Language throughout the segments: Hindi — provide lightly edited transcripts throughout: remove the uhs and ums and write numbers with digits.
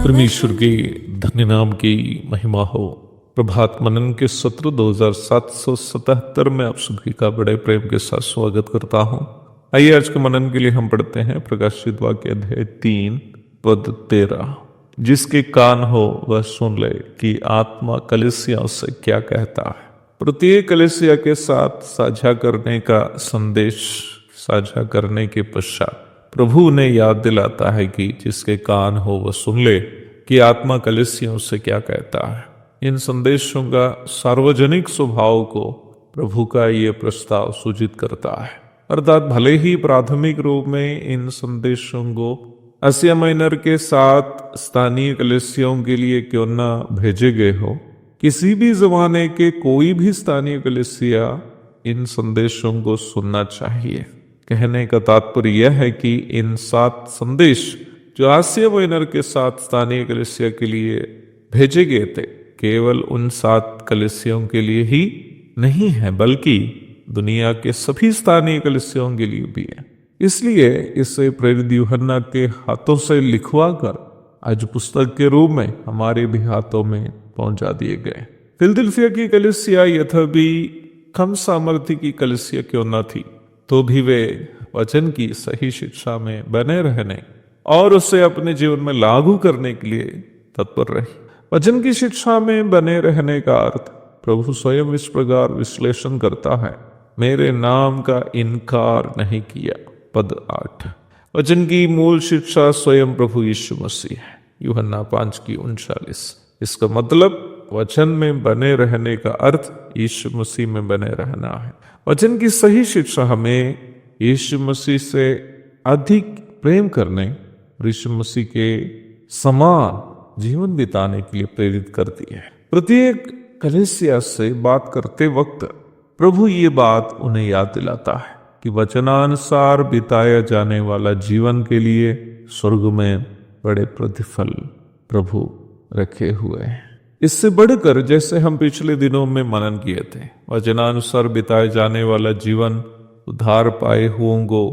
परमेश्वर के धन्य नाम की महिमा हो। प्रभात मनन के सत्र 2777 में आप सभी का बड़े प्रेम के साथ स्वागत करता हूं। आइए आज के मनन के लिए हम पढ़ते हैं प्रकाशित वाक्य अध्याय 3 पद 13। जिसके कान हो वह सुन ले कि आत्मा कलीसियाओं से क्या कहता है। प्रत्येक कलीसिया के साथ साझा करने का संदेश साझा करने के पश्चात प्रभु उन्हें याद दिलाता है कि जिसके कान हो वह सुन ले कि आत्मा कलीसियाओं से क्या कहता है। इन संदेशों का सार्वजनिक स्वभाव को प्रभु का ये प्रस्ताव सूचित करता है। अर्थात भले ही प्राथमिक रूप में इन संदेशों को एशिया माइनर के 7 स्थानीय कलीसियाओं के लिए क्यों न भेजे गए हो, किसी भी जमाने के कोई भी स्थानीय कलीसिया इन संदेशों को सुनना चाहिए। कहने का तात्पर्य यह है कि इन 7 संदेश जो एशिया माइनर के 7 स्थानीय कलीसिया के लिए भेजे गए थे, केवल उन 7 कलीसियाओं के लिए ही नहीं है, बल्कि दुनिया के सभी स्थानीय कलीसियाओं के लिए भी है। इसलिए इसे प्रेरित यूहन्ना के हाथों से लिखवा कर आज पुस्तक के रूप में हमारे भी हाथों में पहुंचा दिए गए। फिलदिल्फिया की कलीसिया यद्यपि कम सामर्थ्य की कलीसिया क्यों न थी, तो भी वे वचन की सही शिक्षा में बने रहने और उसे अपने जीवन में लागू करने के लिए तत्पर रही। वचन की शिक्षा में बने रहने का अर्थ प्रभु स्वयं इस प्रकार विश्लेषण करता है, मेरे नाम का इनकार नहीं किया। पद 8। वचन की मूल शिक्षा स्वयं प्रभु यीशु मसीह है। यूहन्ना 5:39। इसका मतलब वचन में बने रहने का अर्थ यीशु मसीह में बने रहना है। वचन की सही शिक्षा हमें यीशु मसीह से अधिक प्रेम करने, यीशु मसीह के समान जीवन बिताने के लिए प्रेरित करती है। प्रत्येक कलीसिया से बात करते वक्त प्रभु ये बात उन्हें याद दिलाता है कि वचनानुसार बिताया जाने वाला जीवन के लिए स्वर्ग में बड़े प्रतिफल प्रभु रखे हुए हैं। इससे बढ़कर, जैसे हम पिछले दिनों में मनन किए थे, वचनानुसार बिताए जाने वाला जीवन उद्धार पाए हुओं को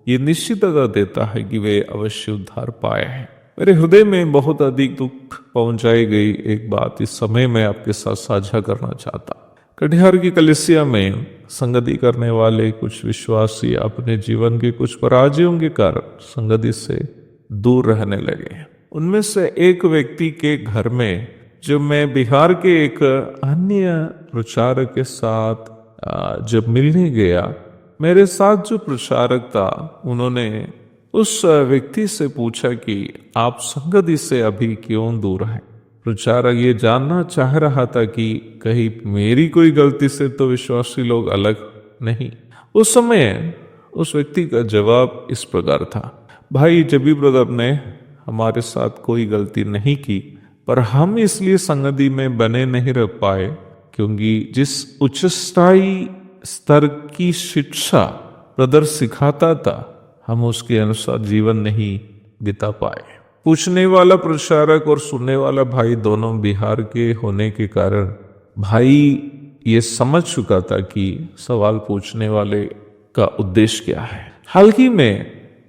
ये निश्चितता देता है कि वे अवश्य उद्धार पाए हैं। मेरे हृदय में बहुत अधिक दुख पहुंचाई गई एक बात इस समय मैं आपके साथ साझा करना चाहता। कटिहार की कलीसिया में संगति करने वाले कुछ विश्वासी अपने जीवन के कुछ पराजयों के कारण संगति से दूर रहने लगे। उनमें से एक व्यक्ति के घर में, जब मैं बिहार के एक अन्य प्रचारक के साथ जब मिलने गया, मेरे साथ जो प्रचारक था उन्होंने उस व्यक्ति से पूछा कि आप संगति से अभी क्यों दूर हैं। प्रचारक ये जानना चाह रहा था कि कहीं मेरी कोई गलती से तो विश्वासी लोग अलग नहीं। उस समय उस व्यक्ति का जवाब इस प्रकार था, भाई जबी ब्रदर ने हमारे साथ कोई गलती नहीं की, पर हम इसलिए संगति में बने नहीं रह पाए क्योंकि जिस उच्चस्थाई स्तर की शिक्षा ब्रदर सिखाता था, हम उसके अनुसार जीवन नहीं बिता पाए। पूछने वाला प्रचारक और सुनने वाला भाई दोनों बिहार के होने के कारण भाई ये समझ चुका था कि सवाल पूछने वाले का उद्देश्य क्या है। हाल ही में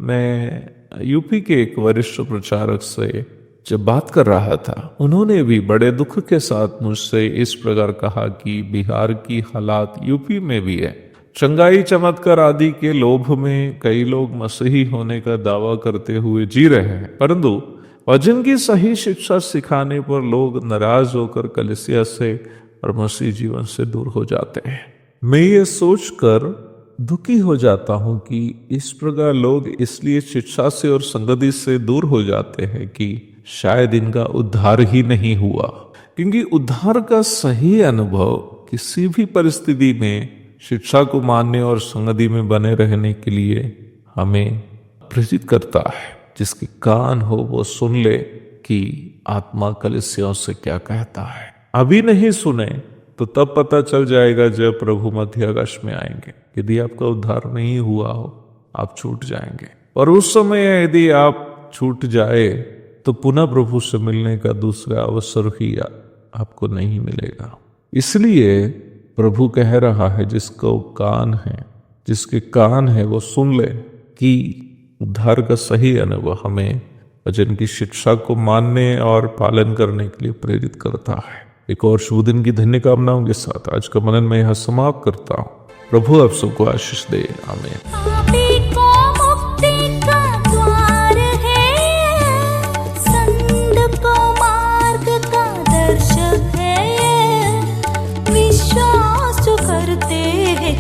मैं यूपी के एक वरिष्ठ प्रचारक से जब बात कर रहा था, उन्होंने भी बड़े दुख के साथ मुझसे इस प्रकार कहा कि बिहार की हालात यूपी में भी है। चंगाई चमत्कार आदि के लोभ में कई लोग मसीही होने का दावा करते हुए जी रहे हैं, परंतु वचन की सही शिक्षा सिखाने पर लोग नाराज होकर कलीसिया से और मसीह जीवन से दूर हो जाते हैं। मैं ये सोचकर दुखी हो जाता हूं कि इस प्रकार लोग इसलिए शिक्षा से और संगति से दूर हो जाते हैं कि शायद इनका उद्धार ही नहीं हुआ। क्योंकि उद्धार का सही अनुभव किसी भी परिस्थिति में शिक्षा को मानने और संगति में बने रहने के लिए हमें प्रेरित करता है। जिसके कान हो वो सुन ले कि आत्मा कलीसियाओं से क्या कहता है। अभी नहीं सुने तो तब पता चल जाएगा जब प्रभु मध्य आकाश में आएंगे। यदि आपका उद्धार नहीं हुआ हो आप छूट जाएंगे, और उस समय यदि आप छूट जाए तो पुनः प्रभु से मिलने का दूसरा अवसर ही आपको नहीं मिलेगा। इसलिए प्रभु कह रहा है जिसको कान है, जिसके कान है वो सुन ले कि उद्धार का सही अनुभव हमें वचन की शिक्षा को मानने और पालन करने के लिए प्रेरित करता है। एक और शुभ दिन की धन्य कामनाओं के साथ आज का मनन मैं यह समाप्त करता हूँ। प्रभु आप सबको आशीष दे। आमीन। विश्वास जो करते हैं